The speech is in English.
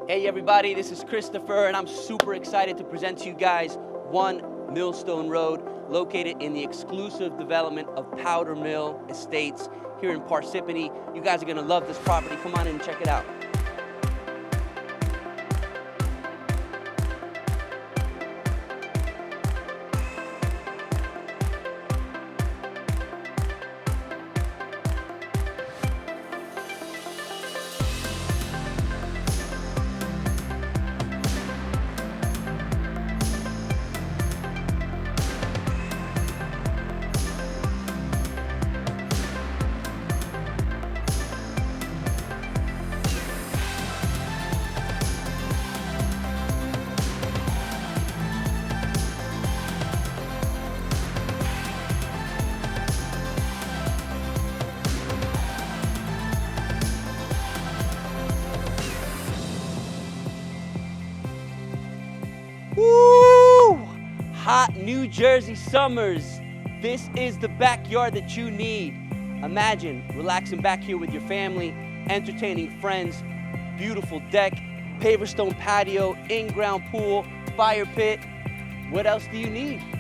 Hey everybody, this is Christopher and I'm super excited to present to you guys 1 Millstone Road, located in the exclusive development of Powder Mill Estates here in Parsippany. You guys are gonna love this property. Come on in and check it out. Woo! Hot New Jersey summers. This is the backyard that you need. Imagine relaxing back here with your family, entertaining friends, beautiful deck, paver-stone patio, in-ground pool, fire pit. What else do you need?